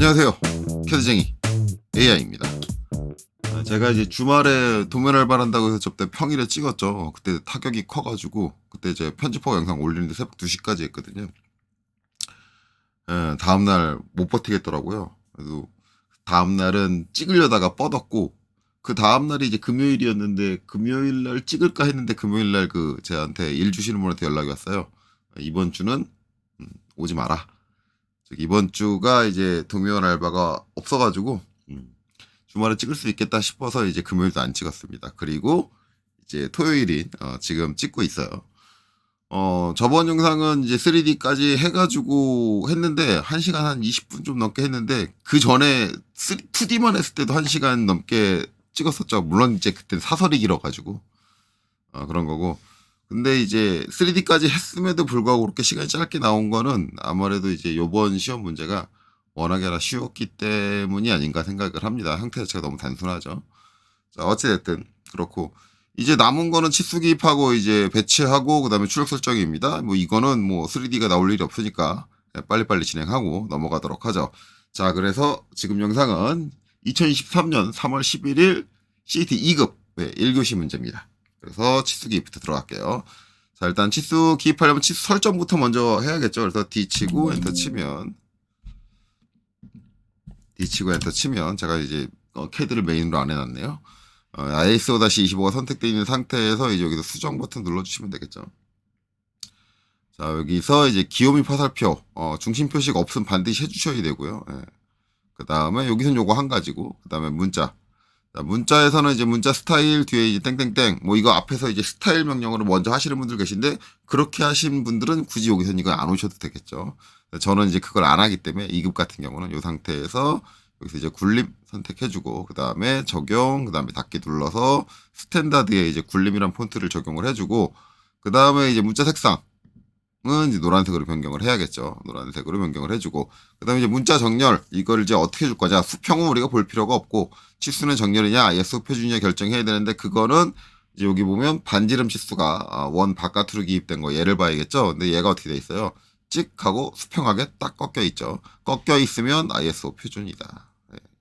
안녕하세요. 캐드쟁이 AI입니다. 제가 이제 주말에 도면 알바를 한다고 해서 저때 평일에 찍었죠. 그때 타격이 커가지고 그때 이제 편집하고 영상 올리는데 새벽 2시까지 했거든요. 다음날 못 버티겠더라고요. 그래서 다음날은 찍으려다가 뻗었고 그 다음날이 이제 금요일이었는데 금요일날 찍을까 했는데 금요일날 그 저한테 일 주시는 분한테 연락이 왔어요. 이번 주는 오지 마라. 이번 주가 이제 도면 알바가 없어가지고 주말에 찍을 수 있겠다 싶어서 이제 금요일도 안 찍었습니다. 그리고 이제 토요일인 지금 찍고 있어요. 저번 영상은 이제 3D까지 해가지고 했는데 1시간 한 20분 좀 넘게 했는데 그 전에 2D만 했을 때도 1시간 넘게 찍었었죠. 물론 이제 그때 사설이 길어가지고 그런 거고. 근데 이제 3D까지 했음에도 불구하고 그렇게 시간이 짧게 나온 거는 아무래도 이제 요번 시험 문제가 워낙에 쉬웠기 때문이 아닌가 생각을 합니다. 형태 자체가 너무 단순하죠. 자, 어찌됐든 그렇고 이제 남은 거는 치수 기입하고 이제 배치하고 그다음에 출력 설정입니다. 뭐 이거는 뭐 3D가 나올 일이 없으니까 빨리빨리 진행하고 넘어가도록 하죠. 자, 그래서 지금 영상은 2023년 3월 11일 CT 2급 1교시 문제입니다. 그래서 치수 기입부터 들어갈게요. 자, 일단 치수 기입하려면 치수 설정부터 먼저 해야겠죠. 그래서 D 치고 엔터 치면 제가 이제 캐드를 메인으로 안 해놨네요. ISO-25가 선택되어 있는 상태에서 이제 여기서 수정 버튼 눌러주시면 되겠죠. 자, 여기서 이제 기호미 화살표, 중심 표시가 없으면 반드시 해주셔야 되고요. 그 다음에 여기서는 요거 한 가지고, 그 다음에 문자. 자, 문자에서는 이제 문자 스타일 뒤에 이제 땡땡땡, 뭐 이거 앞에서 이제 스타일 명령으로 먼저 하시는 분들 계신데, 그렇게 하신 분들은 굳이 여기서는 이거 안 오셔도 되겠죠. 저는 이제 그걸 안 하기 때문에 2급 같은 경우는 이 상태에서 여기서 이제 굴림 선택해주고, 그 다음에 적용, 그 다음에 닫기 눌러서 스탠다드에 이제 굴림이란 폰트를 적용을 해주고, 그 다음에 이제 문자 색상은 이제 노란색으로 변경을 해야겠죠. 노란색으로 변경을 해주고, 그 다음에 이제 문자 정렬, 이걸 이제 어떻게 줄 거냐. 수평은 우리가 볼 필요가 없고, 치수는 정렬이냐, ISO 표준이냐 결정해야 되는데, 그거는 이제 여기 보면 반지름 치수가 원 바깥으로 기입된 거 얘를 봐야겠죠. 근데 얘가 어떻게 돼 있어요? 찍 하고 수평하게 딱 꺾여 있죠. 꺾여 있으면 ISO 표준이다.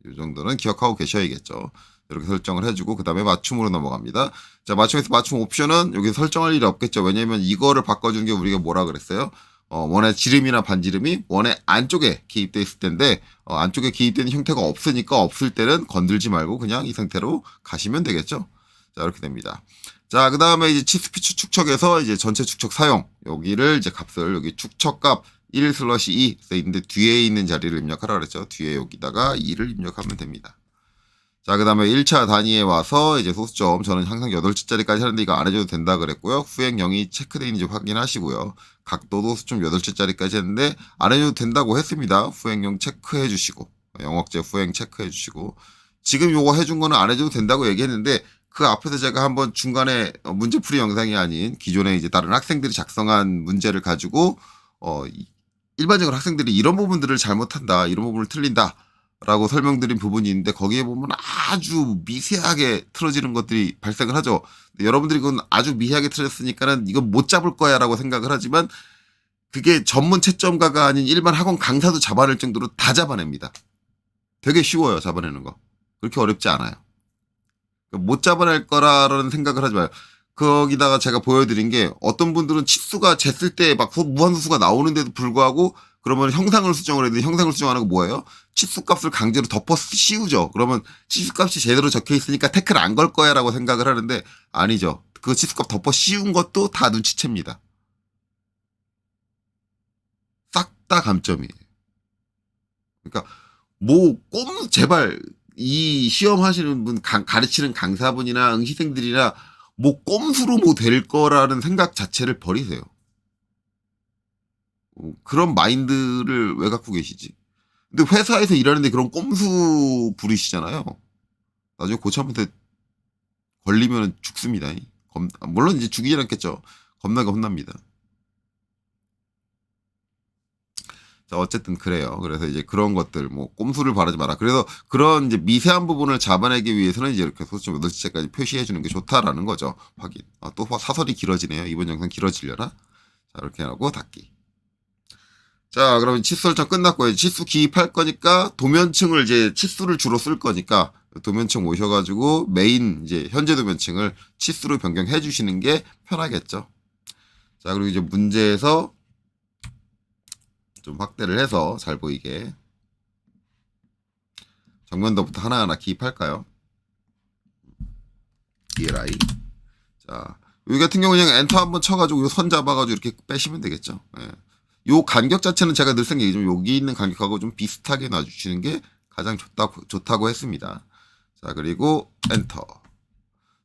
이 정도는 기억하고 계셔야겠죠. 이렇게 설정을 해주고 그 다음에 맞춤으로 넘어갑니다. 자, 맞춤에서 맞춤 옵션은 여기 설정할 일이 없겠죠. 왜냐면 이거를 바꿔주는 게 우리가 뭐라 그랬어요? 원의 지름이나 반지름이 원의 안쪽에 기입되어 있을 텐데 안쪽에 기입되는 형태가 없으니까 없을 때는 건들지 말고 그냥 이 상태로 가시면 되겠죠. 자, 이렇게 됩니다. 자, 그 다음에 이제 치수피추 축척에서 이제 전체 축척 사용. 여기를 이제 값을 여기 축척값 1/2 써 있는데 뒤에 있는 자리를 입력하라 그랬죠. 뒤에 여기다가 2를 입력하면 됩니다. 자, 그 다음에 1차 단위에 와서 이제 소수점 저는 항상 8자리까지 하는데 이거 안 해줘도 된다 그랬고요. 후행령이 체크되어 있는지 확인하시고요. 각도도 수점 8자리까지 했는데 안 해줘도 된다고 했습니다. 후행령 체크해 주시고 영역제 후행 체크해 주시고 지금 요거 해준 거는 안 해줘도 된다고 얘기했는데 그 앞에서 제가 한번 중간에 문제풀이 영상이 아닌 기존에 이제 다른 학생들이 작성한 문제를 가지고 일반적으로 학생들이 이런 부분들을 잘못한다, 이런 부분을 틀린다 라고 설명드린 부분이 있는데 거기에 보면 아주 미세하게 틀어지는 것들이 발생을 하죠. 여러분들이 그건 아주 미세하게 틀어졌으니까는 이건 못 잡을 거야 라고 생각을 하지만 그게 전문 채점가가 아닌 일반 학원 강사도 잡아낼 정도로 다 잡아냅니다. 되게 쉬워요, 잡아내는 거. 그렇게 어렵지 않아요. 못 잡아낼 거라는 생각을 하지 마요. 거기다가 제가 보여드린 게 어떤 분들은 치수가 쟀을 때 막 무한소수가 나오는데도 불구하고 그러면 형상을 수정을 했는데 형상을 수정하는 거 뭐예요? 치수값을 강제로 덮어 씌우죠. 그러면 치수값이 제대로 적혀 있으니까 태클 안 걸 거야 라고 생각을 하는데 아니죠. 그 치수값 덮어 씌운 것도 다 눈치챕니다. 싹 다 감점이에요. 그러니까 제발 이 시험 하시는 분, 가르치는 강사분이나 응시생들이나 꼼수로 될 거라는 생각 자체를 버리세요. 그런 마인드를 왜 갖고 계시지? 근데 회사에서 일하는데 그런 꼼수 부리시잖아요. 나중에 고참한테 걸리면 죽습니다. 물론 이제 죽이진 않겠죠. 겁나게 혼납니다. 자, 어쨌든 그래요. 그래서 이제 그런 것들, 꼼수를 바르지 마라. 그래서 그런 이제 미세한 부분을 잡아내기 위해서는 이제 이렇게 소수점 8자까지 표시해 주는 게 좋다라는 거죠. 확인. 또 사설이 길어지네요. 이번 영상 길어지려나? 자, 이렇게 하고 닫기. 자, 그러면 치수 설정 끝났고요. 치수 기입할 거니까 도면층을 이제 치수를 주로 쓸 거니까 도면층 오셔가지고 메인 이제 현재 도면층을 치수로 변경해 주시는 게 편하겠죠. 자, 그리고 이제 문제에서 좀 확대를 해서 잘 보이게 정면도부터 하나하나 기입할까요? DLI. 자, 여기 같은 경우는 그냥 엔터 한번 쳐가지고 선 잡아가지고 이렇게 빼시면 되겠죠. 예. 요 간격 자체는 제가 늘 얘기지만 여기 있는 간격하고 좀 비슷하게 놔주시는 게 가장 좋다고 했습니다. 자, 그리고 엔터.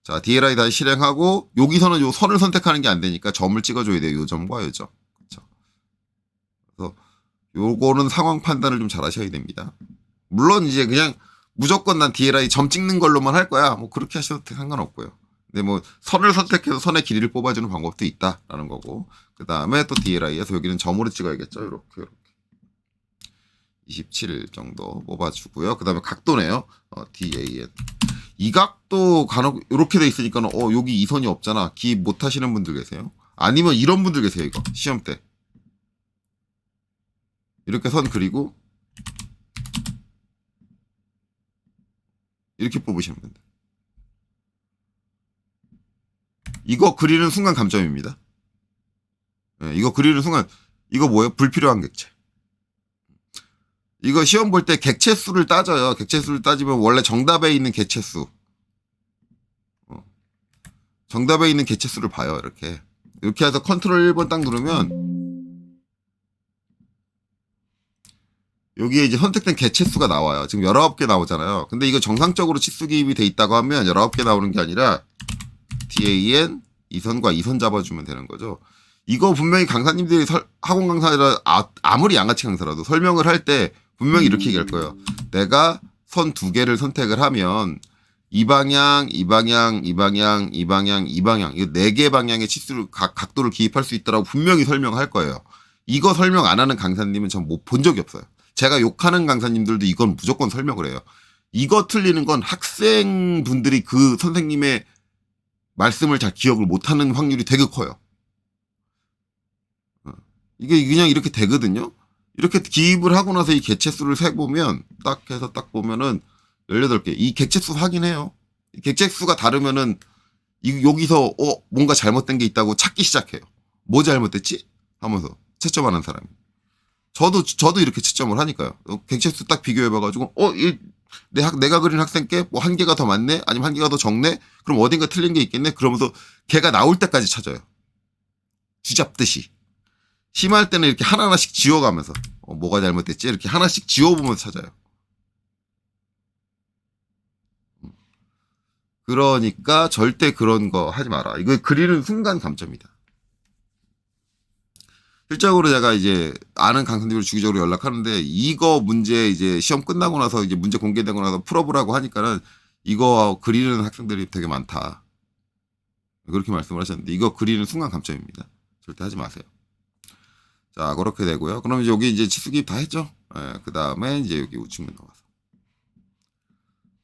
자, DLI 다시 실행하고 여기서는 요 선을 선택하는 게 안 되니까 점을 찍어줘야 돼요. 요 점과 요 점. 그렇죠. 그래서 요거는 상황 판단을 좀 잘 하셔야 됩니다. 물론 이제 그냥 무조건 난 DLI 점 찍는 걸로만 할 거야. 뭐 그렇게 하셔도 상관없고요. 근데 뭐 선을 선택해서 선의 길이를 뽑아주는 방법도 있다라는 거고. 그 다음에 또 DLI에서 여기는 점으로 찍어야겠죠. 이렇게 27 정도 뽑아주고요. 그 다음에 각도네요. DAN. 이 각도 간혹 이렇게 돼 있으니까 여기 이 선이 없잖아. 기입 못 하시는 분들 계세요. 아니면 이런 분들 계세요. 이거 시험 때 이렇게 선 그리고 이렇게 뽑으시는 분들. 이거 그리는 순간 감점입니다. 네, 이거 그리는 순간 이거 뭐예요? 불필요한 객체. 이거 시험 볼 때 객체수를 따져요. 객체수를 따지면 원래 정답에 있는 객체수. 정답에 있는 객체수를 봐요. 이렇게 해서 컨트롤 1번 딱 누르면 여기에 이제 선택된 객체수가 나와요. 지금 19개 나오잖아요. 근데 이거 정상적으로 치수 기입이 돼 있다고 하면 19개 나오는 게 아니라 DAN 이선과 이선 잡아주면 되는 거죠. 이거 분명히 강사님들이 학원 강사라 아무리 양아치 강사라도 설명을 할 때 분명히 이렇게 얘기할 거예요. 내가 선 2개를 선택을 하면 이 방향, 이 방향, 이 방향, 이 방향, 이 방향, 이 4개 방향의 치수를 각도를 기입할 수 있다라고 분명히 설명할 거예요. 이거 설명 안 하는 강사님은 전 못 본 적이 없어요. 제가 욕하는 강사님들도 이건 무조건 설명을 해요. 이거 틀리는 건 학생분들이 그 선생님의 말씀을 잘 기억을 못하는 확률이 되게 커요. 이게 그냥 이렇게 되거든요. 이렇게 기입을 하고 나서 이 객체수를 세보면 딱 해서 딱 보면은 18개. 이 객체수 확인해요. 이 객체수가 다르면은 여기서 뭔가 잘못된 게 있다고 찾기 시작해요. 뭐 잘못됐지? 하면서 채점하는 사람이. 저도 이렇게 채점을 하니까요. 객체수 딱 비교해봐가지고 내가 그린 학생께 뭐 한 개가 더 많네? 아니면 한 개가 더 적네? 그럼 어딘가 틀린 게 있겠네? 그러면서 걔가 나올 때까지 찾아요. 쥐잡듯이. 심할 때는 이렇게 하나하나씩 지워가면서 뭐가 잘못됐지? 이렇게 하나씩 지워보면서 찾아요. 그러니까 절대 그런 거 하지 마라. 이거 그리는 순간 감점이다. 실적으로 제가 이제 아는 강사님들 주기적으로 연락하는데 이거 문제 이제 시험 끝나고 나서 이제 문제 공개되고 나서 풀어보라고 하니까는 이거 그리는 학생들이 되게 많다. 그렇게 말씀을 하셨는데 이거 그리는 순간 감점입니다. 절대 하지 마세요. 자, 그렇게 되고요. 그럼 여기 이제 치수 기입 다 했죠? 그 다음에 이제 여기 우측면도 가서.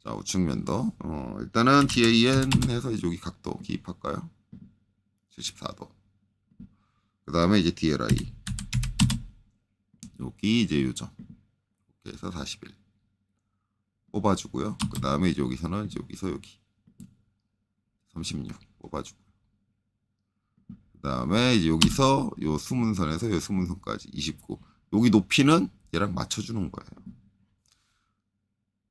자, 우측면도. 일단은 DAN 해서 이제 여기 각도 기입할까요? 74도. 그 다음에 이제 DLI. 여기 이제 요점. 이렇게 해서 41. 뽑아주고요. 그 다음에 이제 여기서는 이제 여기서 여기. 36 뽑아주고. 그 다음에 이제 여기서 요 수문선에서 요 수문선까지 29. 여기 높이는 얘랑 맞춰주는 거예요.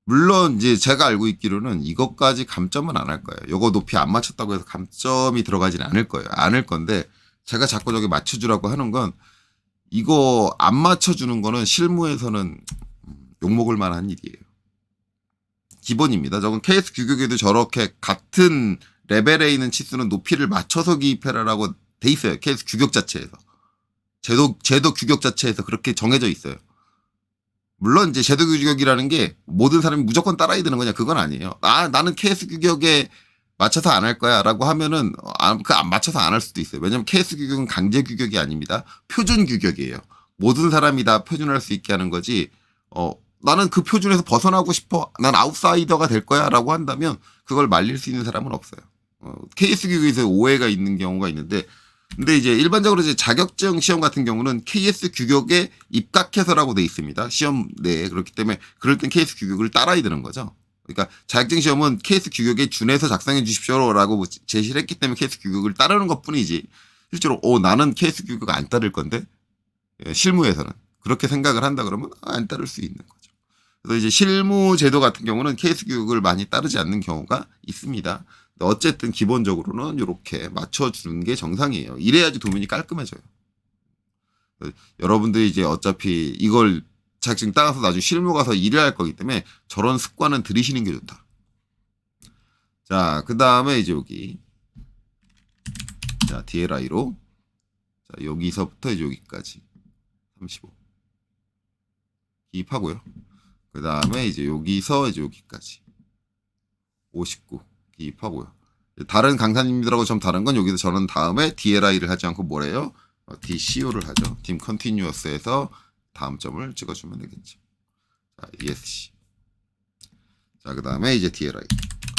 물론 이제 제가 알고 있기로는 이것까지 감점은 안 할 거예요. 요거 높이 안 맞췄다고 해서 감점이 들어가지는 않을 거예요. 않을 건데 제가 자꾸 저기 맞춰주라고 하는 건 이거 안 맞춰주는 거는 실무에서는 욕먹을 만한 일이에요. 기본입니다. 저건 KS 규격에도 저렇게 같은 레벨에 있는 치수는 높이를 맞춰서 기입해라라고 돼 있어요. KS 규격 자체에서. 제도 규격 자체에서 그렇게 정해져 있어요. 물론 이제 제도 규격이라는 게 모든 사람이 무조건 따라야 되는 거냐 그건 아니에요. 나는 KS 규격에 맞춰서 안 할 거야 라고 하면은 안 맞춰서 안 할 수도 있어요. 왜냐면 KS 규격은 강제 규격이 아닙니다. 표준 규격이에요. 모든 사람이 다 표준할 수 있게 하는 거지. 나는 그 표준에서 벗어나고 싶어. 난 아웃사이더가 될 거야 라고 한다면 그걸 말릴 수 있는 사람은 없어요. KS 규격에서 오해가 있는 경우가 있는데 근데 이제 일반적으로 이제 자격증 시험 같은 경우는 KS 규격에 입각해서라고 돼 있습니다. 시험 내에. 그렇기 때문에 그럴 땐 KS 규격을 따라야 되는 거죠. 그러니까 자격증 시험은 KS 규격에 준해서 작성해 주십시오라고 제시를 했기 때문에 KS 규격을 따르는 것 뿐이지, 실제로 나는 KS 규격 안 따를 건데, 실무에서는 그렇게 생각을 한다 그러면 안 따를 수 있는 거죠. 그래서 이제 실무 제도 같은 경우는 KS 교육을 많이 따르지 않는 경우가 있습니다. 어쨌든 기본적으로는 이렇게 맞춰주는 게 정상이에요. 이래야지 도면이 깔끔해져요. 여러분들이 이제 어차피 이걸 자격증 따가서 나중에 실무 가서 일을 할 거기 때문에 저런 습관은 들이시는 게 좋다. 자, 그 다음에 이제 여기. 자, DLI로. 자, 여기서부터 이제 여기까지. 35. 기입하고요. 그 다음에 이제 여기서 이제 여기까지 59 기입하고요. 다른 강사님들하고 좀 다른 건 여기서 저는 다음에 DLI를 하지 않고 뭐래요? DCO를 하죠. 팀 컨티뉴어스에서 다음 점을 찍어주면 되겠죠. 자, ESC. 자, 그 다음에 이제 DLI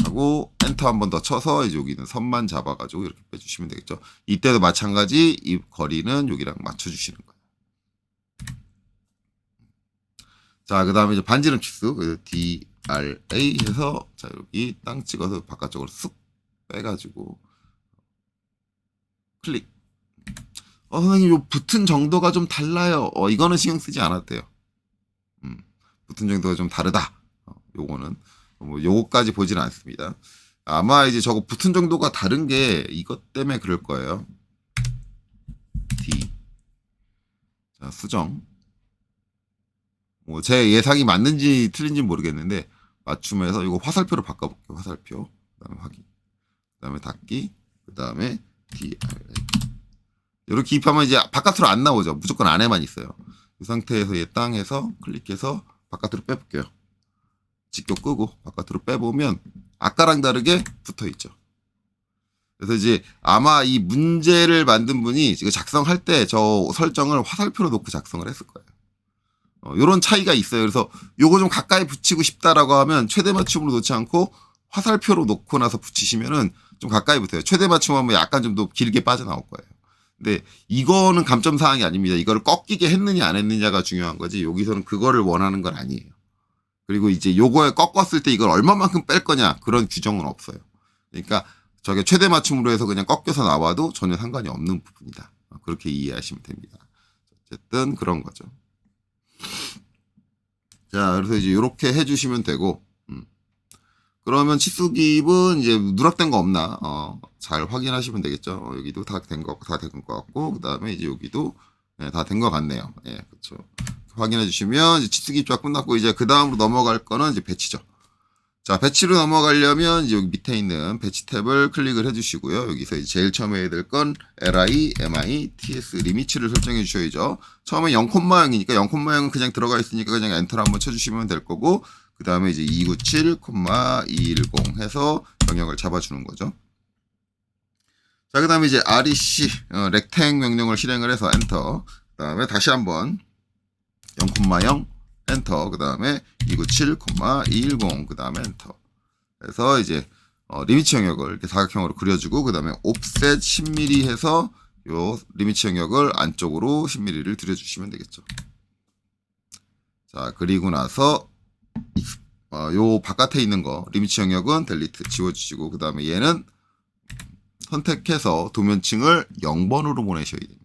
하고 엔터 한 번 더 쳐서 이제 여기는 선만 잡아가지고 이렇게 빼주시면 되겠죠. 이때도 마찬가지 이 거리는 여기랑 맞춰주시는 거예요. 자, 그 다음에 이제 반지름 치수, DRA 해서, 자, 여기 땅 찍어서 바깥쪽으로 쑥 빼가지고, 클릭. 선생님, 요 붙은 정도가 좀 달라요. 이거는 신경 쓰지 않아도 돼요. 붙은 정도가 좀 다르다. 요거는, 요거까지 보지는 않습니다. 아마 이제 저거 붙은 정도가 다른 게 이것 때문에 그럴 거예요. D. 자, 수정. 제 예상이 맞는지 틀린지 모르겠는데 맞춤해서 이거 화살표로 바꿔볼게요. 화살표. 그다음에 확인. 그다음에 닫기. 그다음에 DRA. 이렇게 기입하면 이제 바깥으로 안 나오죠. 무조건 안에만 있어요. 이 상태에서 얘 땅에서 클릭해서 바깥으로 빼볼게요. 직격 끄고 바깥으로 빼보면 아까랑 다르게 붙어 있죠. 그래서 이제 아마 이 문제를 만든 분이 지금 작성할 때 저 설정을 화살표로 놓고 작성을 했을 거예요. 요런 차이가 있어요. 그래서 요거 좀 가까이 붙이고 싶다라고 하면 최대 맞춤으로 놓지 않고 화살표로 놓고 나서 붙이시면은 좀 가까이 붙어요. 최대 맞춤하면 약간 좀 더 길게 빠져나올 거예요. 근데 이거는 감점 사항이 아닙니다. 이거를 꺾이게 했느냐 안 했느냐가 중요한 거지, 여기서는 그거를 원하는 건 아니에요. 그리고 이제 요거에 꺾었을 때 이걸 얼마만큼 뺄 거냐 그런 규정은 없어요. 그러니까 저게 최대 맞춤으로 해서 그냥 꺾여서 나와도 전혀 상관이 없는 부분이다. 그렇게 이해하시면 됩니다. 어쨌든 그런 거죠. 자, 그래서 이제 이렇게 해주시면 되고, 그러면 치수 기입은 이제 누락된 거 없나, 잘 확인하시면 되겠죠. 여기도 다 된 거 같고, 그 다음에 이제 여기도, 네, 다 된 거 같네요. 예, 네, 그렇죠. 확인해 주시면 이제 치수 기입 쫙 끝났고, 이제 그 다음으로 넘어갈 거는 이제 배치죠. 자, 배치로 넘어가려면 이제 여기 밑에 있는 배치 탭을 클릭을 해주시고요. 여기서 이제 제일 처음에 해야 될 건 LI, MI, TS 리미츠를 설정해 주셔야죠. 처음에 0콤마형이니까 0콤마형은 그냥 들어가 있으니까 그냥 엔터를 한번 쳐주시면 될 거고, 그 다음에 이제 297,210 해서 영역을 잡아주는 거죠. 자, 그 다음에 이제 REC, 렉탱 명령을 실행을 해서 엔터. 그 다음에 다시 한번 0,0 엔터. 그 다음에 297,210 그 다음에 엔터. 그래서 이제 리미츠 영역을 이렇게 사각형으로 그려주고, 그 다음에 옵셋 10mm 해서 요 리미츠 영역을 안쪽으로 10mm를 들여주시면 되겠죠. 자, 그리고 나서 요 바깥에 있는 거 리미츠 영역은 델리트 지워주시고, 그 다음에 얘는 선택해서 도면층을 0번으로 보내셔야 됩니다.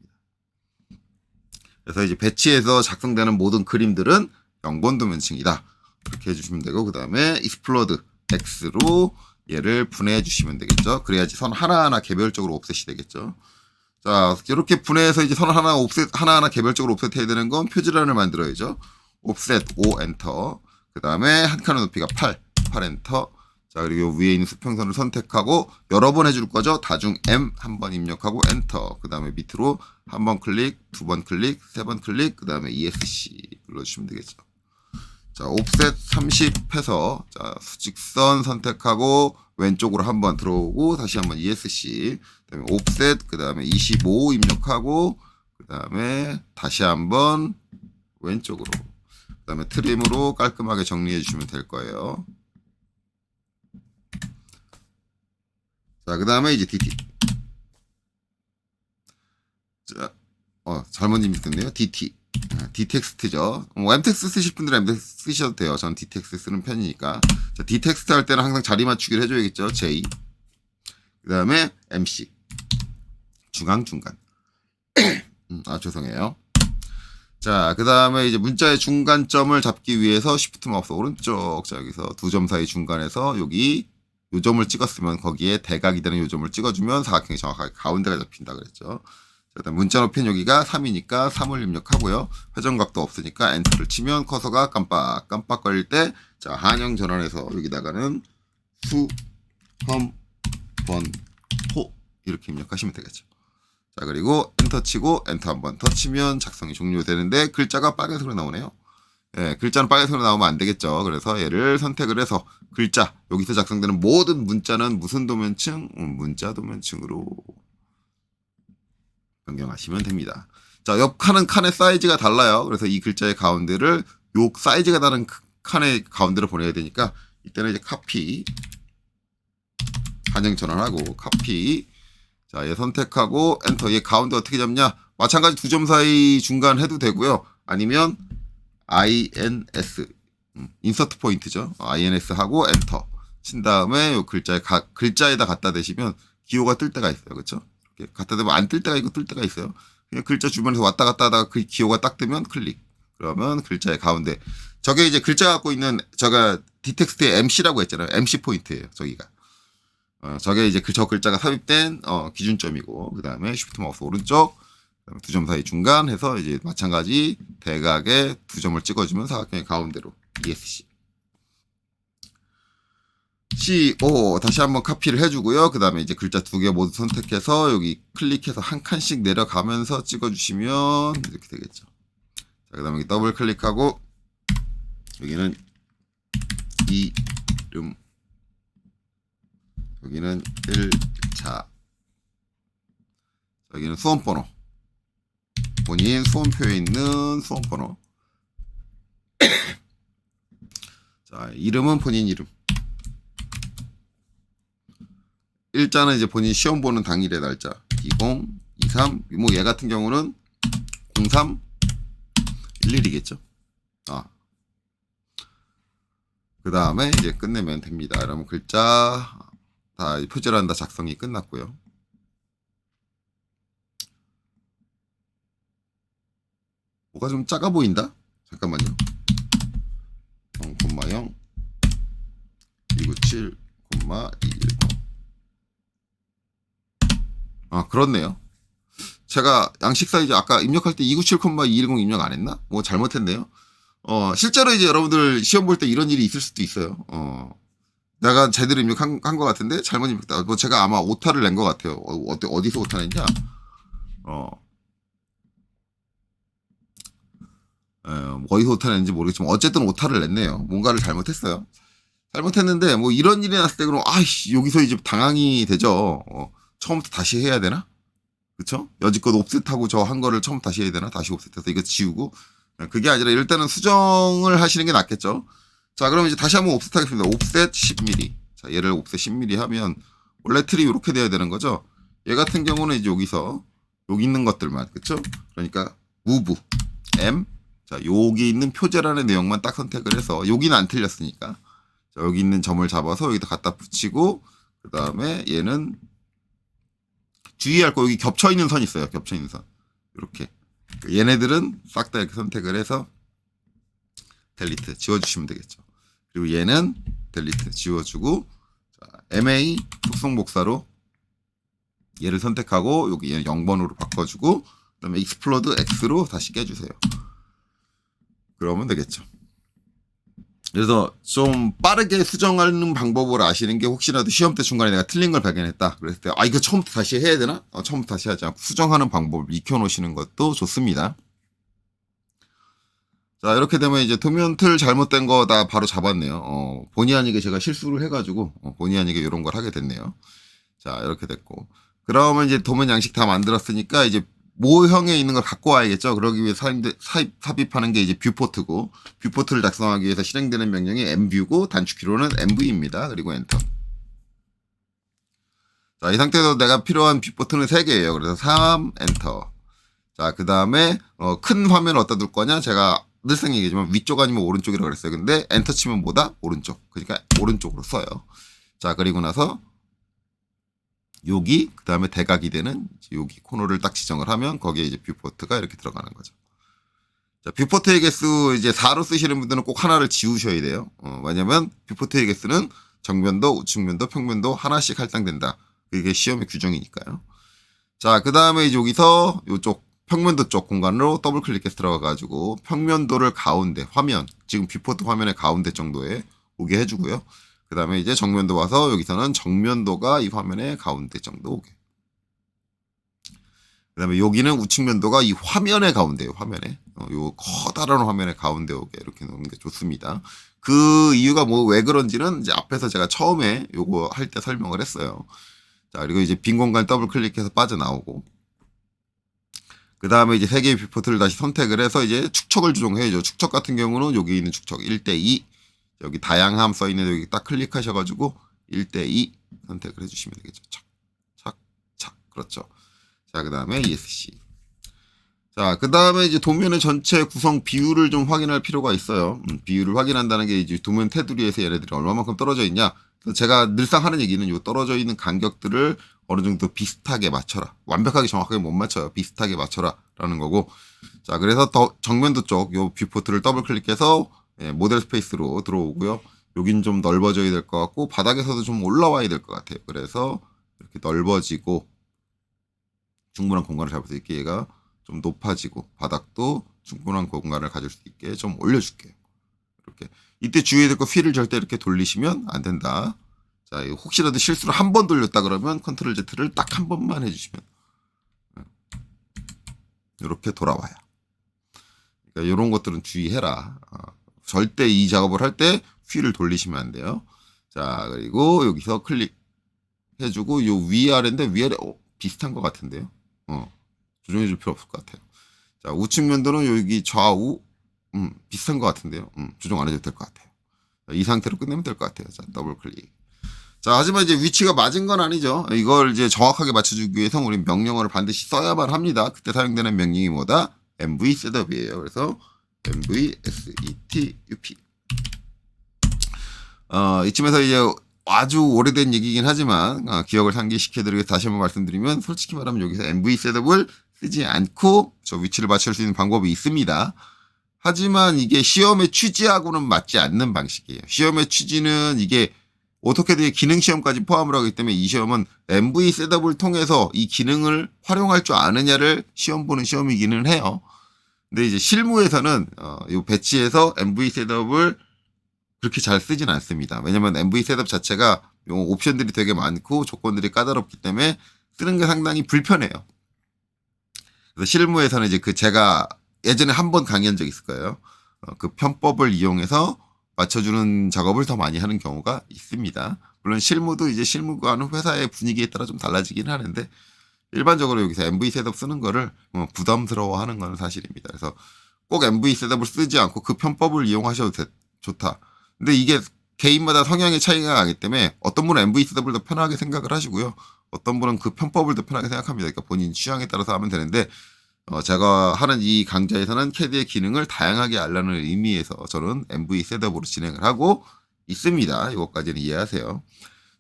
그래서 이제 배치에서 작성되는 모든 그림들은 0번 도면층이다. 이렇게 해주시면 되고, 그 다음에 익스플로드 X로 얘를 분해해 주시면 되겠죠. 그래야지 선 하나하나 개별적으로 옵셋이 되겠죠. 자, 이렇게 분해해서 이제 선 하나하나 개별적으로 옵셋 해야 되는 건 표지란을 만들어야죠. 옵셋 5 엔터. 그 다음에 한 칸의 높이가 8 엔터. 자, 그리고 위에 있는 수평선을 선택하고 여러 번 해줄 거죠. 다중 M 한 번 입력하고 엔터. 그 다음에 밑으로 한 번 클릭, 두 번 클릭, 세 번 클릭, 그 다음에 ESC 눌러주시면 되겠죠. 자, 옵셋 30 해서, 자, 수직선 선택하고 왼쪽으로 한번 들어오고, 다시 한번 ESC, 그 다음에 옵셋, 그 다음에 25 입력하고, 그 다음에 다시 한번 왼쪽으로, 그 다음에 트림으로 깔끔하게 정리해 주시면 될 거예요. 자, 그 다음에 이제 DT. 자, 잘못 입력됐네요. DT. d텍스트죠. 뭐 m텍스트 쓰실 분들은 m텍스트 쓰셔도 돼요. 저는 d텍스트 쓰는 편이니까. 자, d텍스트 할 때는 항상 자리 맞추기를 해줘야겠죠. J. 그 다음에 MC. 중앙, 중간. 죄송해요. 자, 그 다음에 이제 문자의 중간점을 잡기 위해서 Shift 마우스 오른쪽. 자, 여기서 두 점 사이 중간에서 여기 요 점을 찍었으면 거기에 대각이 되는 요 점을 찍어주면 사각형이 정확하게 가운데가 잡힌다 그랬죠. 일단 문자 높이는 여기가 3이니까 3을 입력하고요. 회전각도 없으니까 엔터를 치면 커서가 깜빡거릴 때, 자, 한영 전환해서 여기다가는 수, 험, 번, 호 이렇게 입력하시면 되겠죠. 자, 그리고 엔터 치고 엔터 한 번 더 치면 작성이 종료되는데 글자가 빨간색으로 나오네요. 예, 글자는 빨간색으로 나오면 안 되겠죠. 그래서 얘를 선택을 해서 글자, 여기서 작성되는 모든 문자는 무슨 도면층? 문자 도면층으로 변경하시면 됩니다. 자, 옆 칸의 사이즈가 달라요. 그래서 이 글자의 가운데를 요 사이즈가 다른 칸의 가운데로 보내야 되니까 이때는 이제 카피, 한영 전환하고 카피. 자, 얘 선택하고 엔터. 얘 가운데 어떻게 잡냐? 마찬가지 두 점 사이 중간 해도 되고요. 아니면 INS, 인서트 포인트죠. INS 하고 엔터 친 다음에 요 글자에다 갖다 대시면 기호가 뜰 때가 있어요. 그렇죠? 이렇게 갖다 대면 안 뜰 때가 있고 뜰 때가 있어요. 그냥 글자 주변에서 왔다 갔다 하다가 그 기호가 딱 뜨면 클릭. 그러면 글자의 가운데. 저게 이제 글자가 갖고 있는, 제가 d텍스트의 MC라고 했잖아요. MC 포인트예요. 저기가. 저게 이제 저 글자가 삽입된 기준점이고, 그 다음에 쉬프트 마우스 오른쪽, 두 점 사이 중간 해서 이제 마찬가지 대각에 두 점을 찍어주면 사각형의 가운데로 ESC. CO 다시 한번 카피를 해주고요. 그 다음에 이제 글자 두 개 모두 선택해서 여기 클릭해서 한 칸씩 내려가면서 찍어주시면 이렇게 되겠죠. 자, 그 다음에 더블 클릭하고 여기는 이름, 여기는 1차, 여기는 수험번호, 본인 수험표에 있는 수험번호. 자, 이름은 본인 이름. 일자는 이제 본인 시험 보는 당일의 날짜. 20, 23, 뭐 얘 같은 경우는 03, 11이겠죠. 그 다음에 이제 끝내면 됩니다. 그러면 글자 다 표절한 다 작성이 끝났고요. 뭐가 좀 작아 보인다? 잠깐만요. 0,0 297, 210. 그렇네요. 제가 양식 사이즈 아까 입력할 때 297,210 입력 안 했나? 뭐 잘못했네요. 실제로 이제 여러분들 시험 볼 때 이런 일이 있을 수도 있어요. 내가 제대로 입력한 것 같은데 잘못 입력했다. 뭐 제가 아마 오타를 낸 것 같아요. 어디서 오타 냈냐? 어디서 오타 냈는지 모르겠지만 어쨌든 오타를 냈네요. 뭔가를 잘못했어요. 잘못했는데 뭐 이런 일이 났을 때 그럼 아이씨 여기서 이제 당황이 되죠. 처음부터 다시 해야 되나? 그쵸? 여지껏 옵셋하고 저 한 거를 처음부터 다시 해야 되나? 다시 옵셋해서 이거 지우고. 그게 아니라 이럴 때는 수정을 하시는 게 낫겠죠. 자, 그럼 이제 다시 한번 옵셋 하겠습니다. 옵셋 10mm. 자, 얘를 옵셋 10mm 하면 원래 틀이 이렇게 돼야 되는 거죠. 얘 같은 경우는 이제 여기서 여기 있는 것들만, 그쵸? 그러니까 move M. 자, 여기 있는 표제란의 내용만 딱 선택을 해서 여기는 안 틀렸으니까. 자, 여기 있는 점을 잡아서 여기다 갖다 붙이고 그 다음에 얘는 주의할 거 여기 겹쳐 있는 선 있어요. 겹쳐 있는 선. 이렇게. 얘네들은 싹 다 이렇게 선택을 해서 델리트 지워주시면 되겠죠. 그리고 얘는 델리트 지워주고, 자, MA 속성 복사로 얘를 선택하고 여기 얘는 0번으로 바꿔주고, 그 다음에 익스플로드 X로 다시 깨주세요. 그러면 되겠죠. 그래서 좀 빠르게 수정하는 방법을 아시는 게, 혹시라도 시험 때 중간에 내가 틀린 걸 발견했다 그랬을 때 이거 처음부터 다시 해야 되나? 처음부터 다시 하지 않고 수정하는 방법을 익혀놓으시는 것도 좋습니다. 자, 이렇게 되면 이제 도면 틀 잘못된 거 다 바로 잡았네요. 본의 아니게 제가 실수를 해가지고 본의 아니게 이런 걸 하게 됐네요. 자, 이렇게 됐고, 그러면 이제 도면 양식 다 만들었으니까 이제 모형에 있는 걸 갖고 와야겠죠. 그러기 위해 삽입하는 게 이제 뷰포트고, 뷰포트를 작성하기 위해서 실행되는 명령이 m뷰고 단축키로는 mv입니다. 그리고 엔터. 자, 이 상태에서 내가 필요한 뷰포트는 3개예요. 그래서 3 엔터. 자, 그 다음에 큰 화면을 어디다 둘 거냐? 제가 늘상 얘기하지만 위쪽 아니면 오른쪽이라고 그랬어요. 근데 엔터 치면 뭐다? 오른쪽. 그러니까 오른쪽으로 써요. 자, 그리고 나서 여기 그 다음에 대각이 되는 여기 코너를 딱 지정을 하면 거기에 이제 뷰포트가 이렇게 들어가는 거죠. 자, 뷰포트의 개수 이제 4로 쓰시는 분들은 꼭 하나를 지우셔야 돼요. 왜냐면 뷰포트의 개수는 정면도, 우측면도, 평면도 하나씩 할당된다. 그게 시험의 규정이니까요. 자, 그 다음에 이제 여기서 이쪽 평면도 쪽 공간으로 더블 클릭해서 들어가가지고 평면도를 가운데 화면, 지금 뷰포트 화면의 가운데 정도에 오게 해주고요. 그 다음에 이제 정면도 와서 여기서는 정면도가 이 화면의 가운데 정도 오게. 그 다음에 여기는 우측면도가 이 화면의 가운데요. 화면에. 요 커다란 화면의 가운데 오게 이렇게 놓는 게 좋습니다. 그 이유가 뭐 왜 그런지는 이제 앞에서 제가 처음에 요거 할 때 설명을 했어요. 자, 그리고 이제 빈 공간 더블 클릭해서 빠져나오고. 그 다음에 이제 세 개의 뷰포트를 다시 선택을 해서 이제 축척을 조정해야죠. 축척 같은 경우는 여기 있는 축척 1대2. 여기 다양함 써있는 여기 딱 클릭하셔가지고 1대2 선택을 해주시면 되겠죠. 착, 착, 착. 그렇죠. 자, 그 다음에 ESC. 자, 그 다음에 이제 도면의 전체 구성 비율을 좀 확인할 필요가 있어요. 비율을 확인한다는 게 이제 도면 테두리에서 얘네들이 얼마만큼 떨어져 있냐. 그래서 제가 늘상 하는 얘기는 요 떨어져 있는 간격들을 어느 정도 비슷하게 맞춰라. 완벽하게 정확하게 못 맞춰요. 비슷하게 맞춰라. 라는 거고. 자, 그래서 더 정면도 쪽 요 뷰포트를 더블 클릭해서 모델 스페이스로 들어오고요. 여긴 좀 넓어져야 될 것 같고, 바닥에서도 좀 올라와야 될 것 같아요. 그래서 이렇게 넓어지고, 충분한 공간을 잡을 수 있게 얘가 좀 높아지고 바닥도 충분한 공간을 가질 수 있게 좀 올려줄게요. 이렇게 이때 주의해야 될 거 휠을 절대 이렇게 돌리시면 안 된다. 자, 혹시라도 실수로 한 번 돌렸다 그러면 컨트롤 Z를 딱 한 번만 해주시면 이렇게 돌아와요. 그러니까 이런 것들은 주의해라. 절대 이 작업을 할 때 휠을 돌리시면 안 돼요. 자, 그리고 여기서 클릭해주고 요 위아래인데 위아래 비슷한 것 같은데요. 조정해 줄 필요 없을 것 같아요. 자, 우측 면도는 여기 좌우, 비슷한 것 같은데요. 조정 안 해도 될 것 같아요. 자, 이 상태로 끝내면 될 것 같아요. 자, 더블 클릭. 자, 하지만 이제 위치가 맞은 건 아니죠. 이걸 이제 정확하게 맞춰주기 위해서 우리 명령어를 반드시 써야만 합니다. 그때 사용되는 명령이 뭐다? MV 셋업이에요. 그래서 MV SETUP. 이쯤에서 이제 아주 오래된 얘기긴 하지만 기억을 상기시켜드리기 위해서 다시 한번 말씀드리면 솔직히 말하면 여기서 MV 셋업을 쓰지 않고 저 위치를 맞출 수 있는 방법이 있습니다. 하지만 이게 시험의 취지하고는 맞지 않는 방식이에요. 시험의 취지는 이게 오토캐드의 기능 시험까지 포함을 하기 때문에 이 시험은 MV 셋업을 통해서 이 기능을 활용할 줄 아느냐를 시험 보는 시험이기는 해요. 근데 이제 실무에서는 이 배치에서 MV 셋업을 그렇게 잘 쓰진 않습니다. 왜냐면 MV 셋업 자체가 옵션들이 되게 많고 조건들이 까다롭기 때문에 쓰는 게 상당히 불편해요. 그래서 실무에서는 이제 제가 예전에 한 번 강의한 적 있을 거예요. 그 편법을 이용해서 맞춰주는 작업을 더 많이 하는 경우가 있습니다. 물론 실무도 이제 실무가 하는 회사의 분위기에 따라 좀 달라지긴 하는데 일반적으로 여기서 MV 셋업 쓰는 거를 부담스러워 하는 건 사실입니다. 그래서 꼭 MV 셋업을 쓰지 않고 그 편법을 이용하셔도 좋다. 근데 이게 개인마다 성향의 차이가 나기 때문에 어떤 분은 MV 셋업을 더 편하게 생각을 하시고요. 어떤 분은 그 편법을 더 편하게 생각합니다. 그러니까 본인 취향에 따라서 하면 되는데 제가 하는 이 강좌에서는 캐드의 기능을 다양하게 알라는 의미에서 저는 MV 셋업으로 진행을 하고 있습니다. 이것까지는 이해하세요.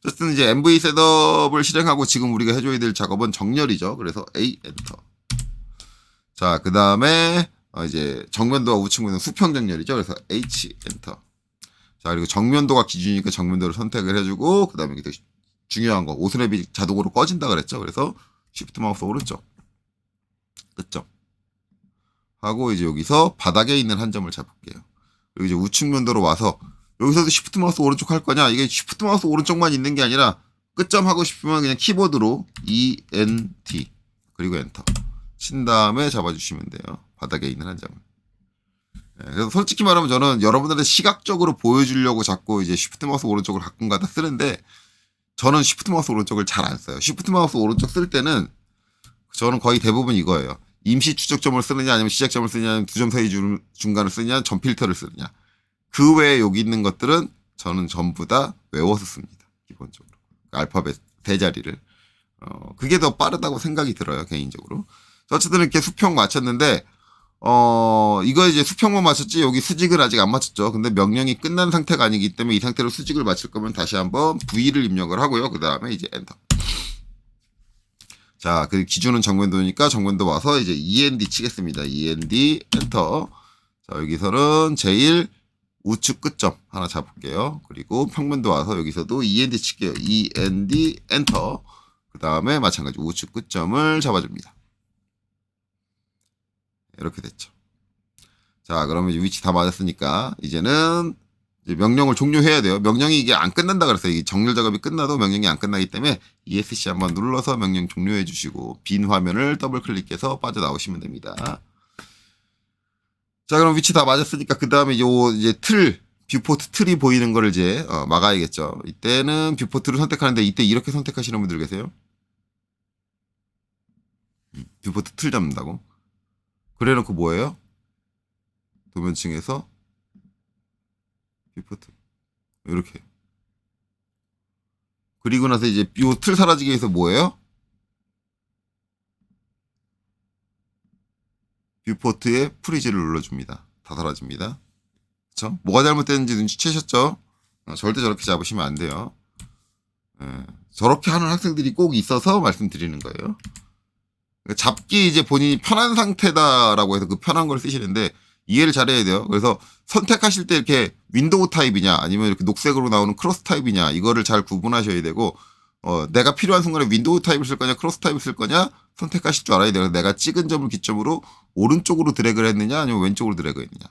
어쨌든 이제 MV 셋업을 실행하고 지금 우리가 해줘야 될 작업은 정렬이죠. 그래서 A 엔터. 자, 그 다음에 이제 정면도와 우측면도 수평 정렬이죠. 그래서 H 엔터. 자, 그리고 정면도가 기준이니까 정면도를 선택을 해주고 그 다음에 중요한 거 오스랩이 자동으로 꺼진다 그랬죠. 그래서 Shift 마우스 오른쪽. 끝점. 하고 이제 여기서 바닥에 있는 한 점을 잡을게요. 그리고 이제 우측 면도로 와서 여기서도 Shift 마우스 오른쪽 할 거냐? 이게 Shift 마우스 오른쪽만 있는 게 아니라 끝점 하고 싶으면 그냥 키보드로 ENT 그리고 엔터 친 다음에 잡아주시면 돼요. 바닥에 있는 한 점을. 그래서 솔직히 말하면 저는 여러분들한테 시각적으로 보여주려고 자꾸 이제 Shift 마우스 오른쪽을 가끔가다 쓰는데 저는 Shift 마우스 오른쪽을 잘 안 써요. Shift 마우스 오른쪽 쓸 때는 저는 거의 대부분 이거예요. 임시 추적점을 쓰느냐 아니면 시작점을 쓰느냐 아니면 두 점 사이 중간을 쓰느냐 점 필터를 쓰느냐. 그 외에 여기 있는 것들은 저는 전부 다 외워서 씁니다. 기본적으로. 알파벳 대자리를. 그게 더 빠르다고 생각이 들어요. 개인적으로. 자, 어쨌든 이렇게 수평 맞췄는데, 이거 이제 수평만 맞췄지, 여기 수직은 아직 안 맞췄죠. 근데 명령이 끝난 상태가 아니기 때문에 이 상태로 수직을 맞출 거면 다시 한번 V를 입력을 하고요. 그 다음에 이제 엔터. 자, 그 기준은 정면도니까 정면도 와서 이제 END 치겠습니다. END 엔터. 자, 여기서는 제일 우측 끝점 하나 잡을게요. 그리고 평면도 와서 여기서도 END 칠게요. END 엔터. 그 다음에 마찬가지 우측 끝점을 잡아줍니다. 이렇게 됐죠. 자, 그러면 이제 위치 다 맞았으니까 이제는 이제 명령을 종료해야 돼요. 명령이 이게 안 끝난다 그랬어요. 이 정렬 작업이 끝나도 명령이 안 끝나기 때문에 ESC 한번 눌러서 명령 종료해 주시고 빈 화면을 더블 클릭해서 빠져나오시면 됩니다. 자, 그럼 위치 다 맞았으니까 그 다음에 요 이제 뷰포트 틀이 보이는 거를 이제 막아야겠죠. 이때는 뷰포트를 선택하는데 이때 이렇게 선택하시는 분들 계세요. 뷰포트 틀 잡는다고. 그래 놓고 뭐예요? 도면층에서 뷰포트 이렇게. 그리고 나서 이제 요 틀 사라지기 위해서 뭐예요? 뷰포트에 프리즈를 눌러줍니다. 다 사라집니다. 그쵸? 뭐가 잘못됐는지 눈치채셨죠? 절대 저렇게 잡으시면 안 돼요. 저렇게 하는 학생들이 꼭 있어서 말씀드리는 거예요. 잡기 이제 본인이 편한 상태다라고 해서 그 편한 걸 쓰시는데 이해를 잘해야 돼요. 그래서 선택하실 때 이렇게 윈도우 타입이냐 아니면 이렇게 녹색으로 나오는 크로스 타입이냐 이거를 잘 구분하셔야 되고 내가 필요한 순간에 윈도우 타입을 쓸 거냐 크로스 타입을 쓸 거냐 선택하실 줄 알아야 돼요. 내가 찍은 점을 기점으로 오른쪽으로 드래그를 했느냐 아니면 왼쪽으로 드래그 했느냐.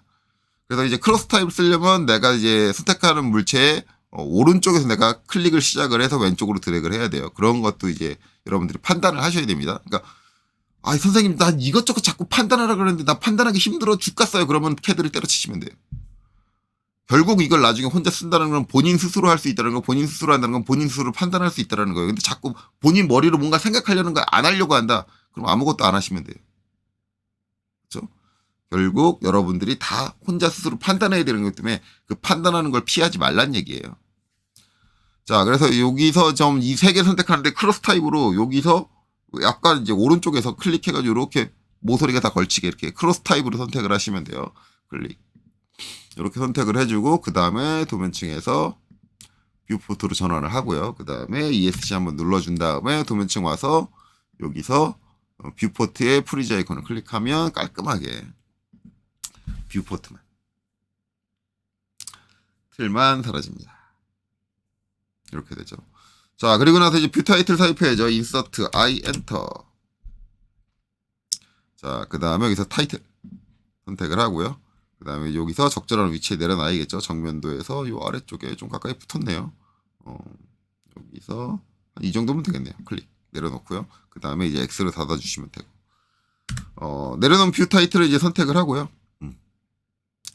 그래서 이제 크로스 타입을 쓰려면 내가 이제 선택하는 물체에 오른쪽에서 내가 클릭을 시작을 해서 왼쪽으로 드래그를 해야 돼요. 그런 것도 이제 여러분들이 판단을 하셔야 됩니다. 그러니까 선생님, 난 이것저것 자꾸 판단하라 그러는데 나 판단하기 힘들어 죽겠어요. 그러면 캐드를 때려치시면 돼요. 결국 이걸 나중에 혼자 쓴다는 건 본인 스스로 할 수 있다는 거, 본인 스스로 한다는 건 본인 스스로 판단할 수 있다는 거예요. 근데 자꾸 본인 머리로 뭔가 생각하려는 거 안 하려고 한다. 그럼 아무것도 안 하시면 돼요. 그렇죠? 결국 여러분들이 다 혼자 스스로 판단해야 되는 거기 때문에 그 판단하는 걸 피하지 말란 얘기예요. 자, 그래서 여기서 좀 이 세 개 선택하는데 크로스 타입으로 여기서 약간 이제 오른쪽에서 클릭해가지고 이렇게 모서리가 다 걸치게 이렇게 크로스 타입으로 선택을 하시면 돼요. 클릭. 이렇게 선택을 해주고 그 다음에 도면층에서 뷰포트로 전환을 하고요. 그 다음에 ESC 한번 눌러준 다음에 도면층 와서 여기서 뷰포트의 프리즈 아이콘을 클릭하면 깔끔하게 뷰포트만 틀만 사라집니다. 이렇게 되죠. 자, 그리고 나서 이제 뷰 타이틀 삽입해야죠. 인서트 I 엔터. 자, 그 다음에 여기서 타이틀 선택을 하고요. 그 다음에 여기서 적절한 위치에 내려놔야겠죠. 정면도에서 요 아래쪽에 좀 가까이 붙었네요. 여기서 이 정도면 되겠네요. 클릭 내려놓고요. 그 다음에 이제 X를 닫아주시면 되고. 내려놓은 뷰 타이틀을 이제 선택을 하고요.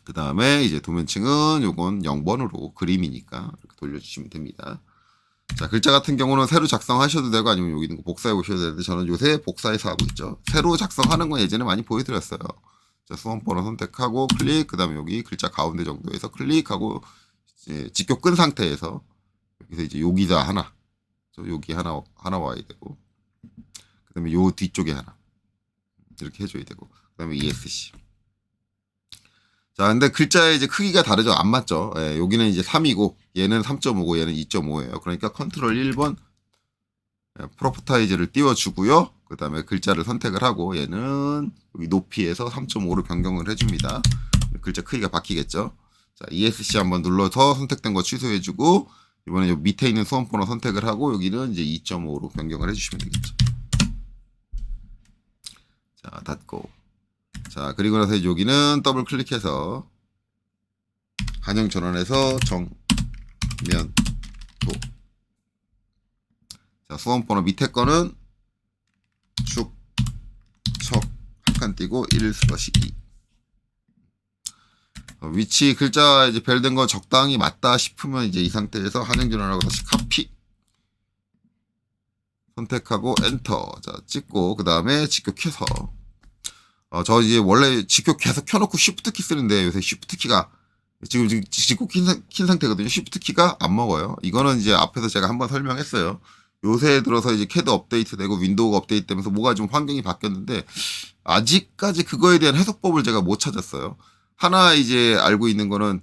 그 다음에 이제 도면층은 요건 0번으로 그림이니까 이렇게 돌려주시면 됩니다. 자, 글자 같은 경우는 새로 작성하셔도 되고 아니면 여기 있는 거 복사해 보셔도 되는데 저는 요새 복사해서 하고 있죠. 새로 작성하는 건 예전에 많이 보여드렸어요. 자, 수험번호 선택하고 클릭, 그 다음에 여기 글자 가운데 정도에서 클릭하고 이제 직교 끈 상태에서 여기서 이제 여기다 하나, 여기 하나 와야 되고, 그 다음에 요 뒤쪽에 하나 이렇게 해줘야 되고, 그 다음에 ESC. 자, 근데 글자의 이제 크기가 다르죠. 안 맞죠. 예, 여기는 이제 3이고, 얘는 3.5고, 얘는 2.5예요. 그러니까 컨트롤 1번 프로퍼타이즈를 띄워주고요. 그 다음에 글자를 선택을 하고, 얘는 여기 높이에서 3.5로 변경을 해줍니다. 글자 크기가 바뀌겠죠. 자, ESC 한번 눌러서 선택된 거 취소해주고, 이번에 요 밑에 있는 수험번호 선택을 하고, 여기는 이제 2.5로 변경을 해주시면 되겠죠. 자, 닫고. 자, 그리고 나서 여기는 더블 클릭해서 반영 전환해서 정면도. 자, 수험번호 밑에 거는 축, 척, 한 칸 띄고 1/2. 위치 글자 이제 별된 거 적당히 맞다 싶으면 이제 이 상태에서 한행 전환하고 다시 카피. 선택하고 엔터. 자, 찍고 그 다음에 직교 켜서. 저 이제 원래 직교 계속 켜놓고 쉬프트 키 쓰는데 요새 쉬프트 키가 지금 직구 킨 상태거든요. 쉬프트 키가 안 먹어요. 이거는 이제 앞에서 제가 한번 설명했어요. 요새 들어서 이제 CAD 업데이트 되고 윈도우가 업데이트 되면서 뭐가 좀 환경이 바뀌었는데 아직까지 그거에 대한 해석법을 제가 못 찾았어요. 하나 이제 알고 있는 거는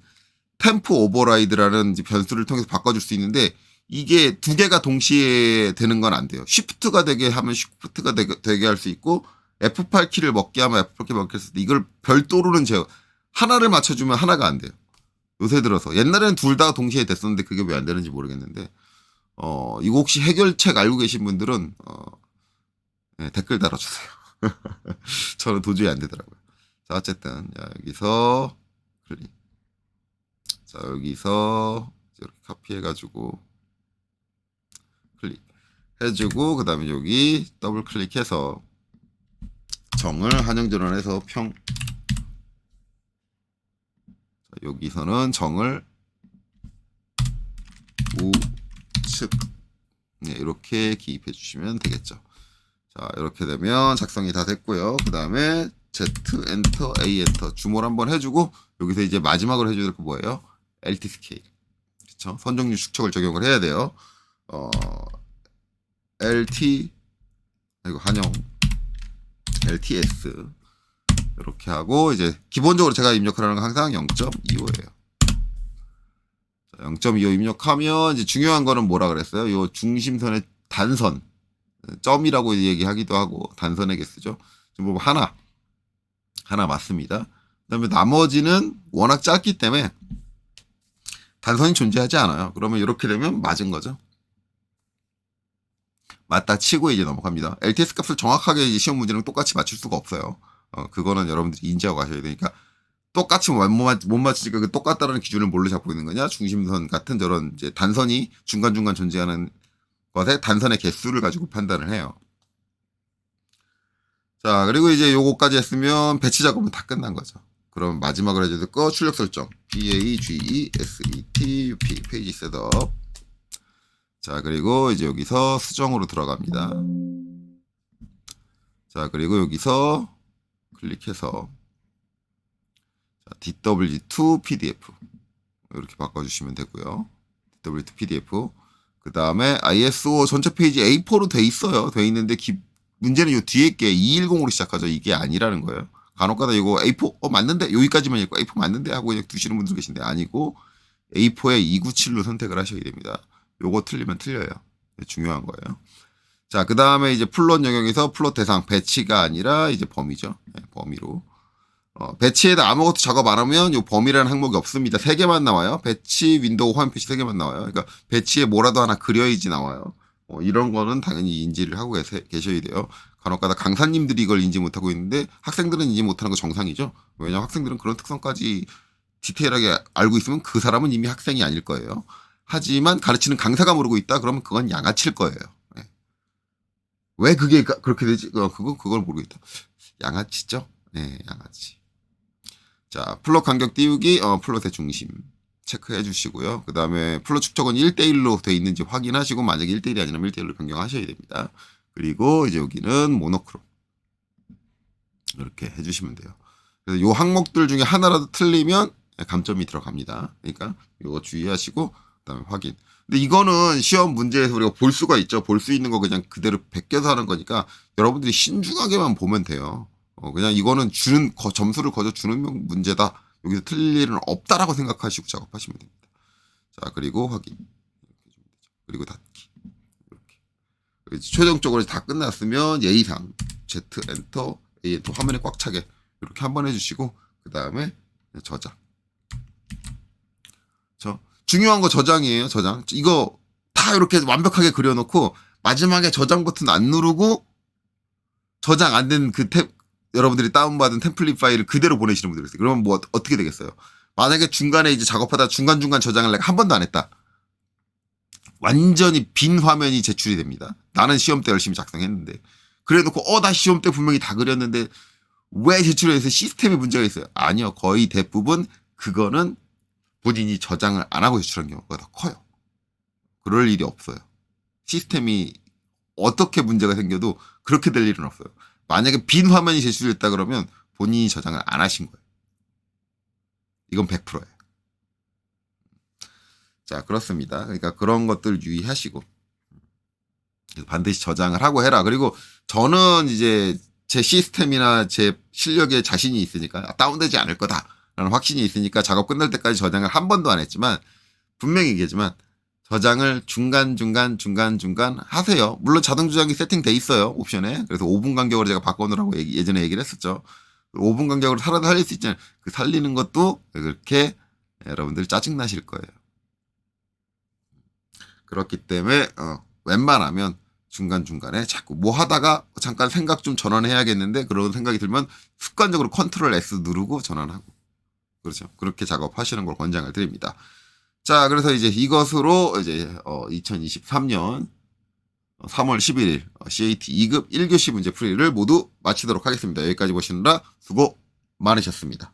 템포 오버라이드라는 이제 변수를 통해서 바꿔줄 수 있는데 이게 두 개가 동시에 되는 건 안 돼요. 쉬프트가 되게 하면 쉬프트가 되게 할 수 있고 F8 키를 먹게 하면 F8 키 먹게 할 수 있는데 이걸 별도로는 제어 하나를 맞춰주면 하나가 안 돼요. 요새 들어서 옛날에는 둘 다 동시에 됐었는데 그게 왜 안 되는지 모르겠는데 이거 혹시 해결책 알고 계신 분들은 네, 댓글 달아주세요. 저는 도저히 안 되더라고요. 자 어쨌든 여기서 클릭. 자 여기서 이렇게 카피해가지고 클릭 해주고 그 다음에 여기 더블 클릭해서 정을 한영전환해서 평. 자, 여기서는 정을 우측 네, 이렇게 기입해 주시면 되겠죠. 자 이렇게 되면 작성이 다 됐고요. 그 다음에 Z 엔터 A 엔터 주모를 한번 해주고 여기서 이제 마지막으로 해줘야 될 거 뭐예요? LT 스케일. 그렇죠? 선정률 축척을 적용을 해야 돼요. LT 그리고 한영 LTS 이렇게 하고 이제 기본적으로 제가 입력하는 건 항상 0.25예요. 0.25 입력하면 이제 중요한 거는 뭐라 그랬어요? 요 중심선의 단선 점이라고 얘기하기도 하고 단선의 개수죠. 지금 뭐 하나 맞습니다. 그다음에 나머지는 워낙 작기 때문에 단선이 존재하지 않아요. 그러면 이렇게 되면 맞은 거죠. 맞다 치고 이제 넘어갑니다. LTS 값을 정확하게 이제 시험 문제랑 똑같이 맞출 수가 없어요. 그거는 여러분들이 인지하고 가셔야 되니까 똑같이 못 맞추니까 그 똑같다라는 기준을 뭘로 잡고 있는 거냐? 중심선 같은 저런 이제 단선이 중간중간 존재하는 것에 단선의 개수를 가지고 판단을 해요. 자, 그리고 이제 요거까지 했으면 배치 작업은 다 끝난 거죠. 그럼 마지막으로 해줘야 될 거 출력 설정. PAGESET 페이지 셋업. 자, 그리고 이제 여기서 수정으로 들어갑니다. 자, 그리고 여기서 클릭해서 DW2 PDF 이렇게 바꿔주시면 되고요. DW2 PDF. 그 다음에 ISO 전체 페이지 A4로 돼 있어요. 돼 있는데 문제는 요 뒤에 게 210으로 시작하죠. 이게 아니라는 거예요. 간혹가다 이거 A4 맞는데 여기까지만 읽고 A4 맞는데 하고 그냥 두시는 분들 계신데 아니고 A4에 297로 선택을 하셔야 됩니다. 요거 틀리면 틀려요. 중요한 거예요. 자, 그 다음에 이제 플롯 영역에서 플롯 대상 배치가 아니라 이제 범위죠. 네, 범위로. 배치에다 아무것도 작업 안 하면 요 범위라는 항목이 없습니다. 3개만 나와요. 배치, 윈도우, 화면 표시 3개만 나와요. 그러니까 배치에 뭐라도 하나 그려야지 나와요. 이런 거는 당연히 인지를 하고 계셔야 돼요. 간혹가다 강사님들이 이걸 인지 못하고 있는데 학생들은 인지 못하는 거 정상이죠. 왜냐하면 학생들은 그런 특성까지 디테일하게 알고 있으면 그 사람은 이미 학생이 아닐 거예요. 하지만 가르치는 강사가 모르고 있다 그러면 그건 양아치일 거예요. 네. 왜 그게 그렇게 되지? 그걸 모르겠다. 양아치죠? 네, 양아치. 자, 플롯 간격 띄우기, 플롯의 중심 체크해 주시고요. 그 다음에 플롯 축적은 1대1로 돼 있는지 확인하시고 만약에 1대1이 아니라면 1대1로 변경하셔야 됩니다. 그리고 이제 여기는 모노크롬 이렇게 해주시면 돼요. 그래서 요 항목들 중에 하나라도 틀리면 감점이 들어갑니다. 그러니까 이거 주의하시고 그다음에 확인. 근데 이거는 시험 문제에서 우리가 볼 수가 있죠. 볼 수 있는 거 그냥 그대로 베껴서 하는 거니까 여러분들이 신중하게만 보면 돼요. 그냥 이거는 점수를 거저 주는 문제다. 여기서 틀릴 일은 없다라고 생각하시고 작업하시면 됩니다. 자, 그리고 확인. 그리고 닫기. 이렇게. 최종적으로 다 끝났으면 예의상 Z 엔터 A 엔터 화면에 꽉 차게 이렇게 한번 해주시고 그 다음에 저장. 중요한 거 저장이에요. 저장. 이거 다 이렇게 완벽하게 그려놓고 마지막에 저장 버튼 안 누르고 저장 안 된 그 여러분들이 다운받은 템플릿 파일을 그대로 보내시는 분들이 있어요. 그러면 뭐 어떻게 되겠어요? 만약에 중간에 이제 작업하다 중간중간 저장을 내가 한 번도 안 했다. 완전히 빈 화면이 제출이 됩니다. 나는 시험 때 열심히 작성했는데. 그래 놓고 나 시험 때 분명히 다 그렸는데 왜 제출해서 시스템에 문제가 있어요? 아니요. 거의 대부분 그거는 본인이 저장을 안 하고 제출한 경우가 더 커요. 그럴 일이 없어요. 시스템이 어떻게 문제가 생겨도 그렇게 될 일은 없어요. 만약에 빈 화면이 제출됐다 그러면 본인이 저장을 안 하신 거예요. 이건 100%예요. 자, 그렇습니다. 그러니까 그런 것들 유의하시고. 그래서 반드시 저장을 하고 해라. 그리고 저는 이제 제 시스템이나 제 실력에 자신이 있으니까 다운되지 않을 거다라는 확신이 있으니까 작업 끝날 때까지 저장을 한 번도 안 했지만 분명히 얘기하지만 저장을 중간중간 하세요. 물론 자동 저장이 세팅돼 있어요. 옵션에. 그래서 5분 간격으로 제가 바꿔놓으라고 예전에 얘기를 했었죠. 5분 간격으로 살릴 수 있잖아요. 그 살리는 것도 그렇게 여러분들 짜증나실 거예요. 그렇기 때문에 웬만하면 중간중간에 자꾸 뭐 하다가 잠깐 생각 좀 전환해야겠는데 그런 생각이 들면 습관적으로 컨트롤 S 누르고 전환하고 그렇죠. 그렇게 작업하시는 걸 권장을 드립니다. 자, 그래서 이제 이것으로 이제 2023년 3월 11일 CAT 2급 1교시 문제 풀이를 모두 마치도록 하겠습니다. 여기까지 보시느라 수고 많으셨습니다.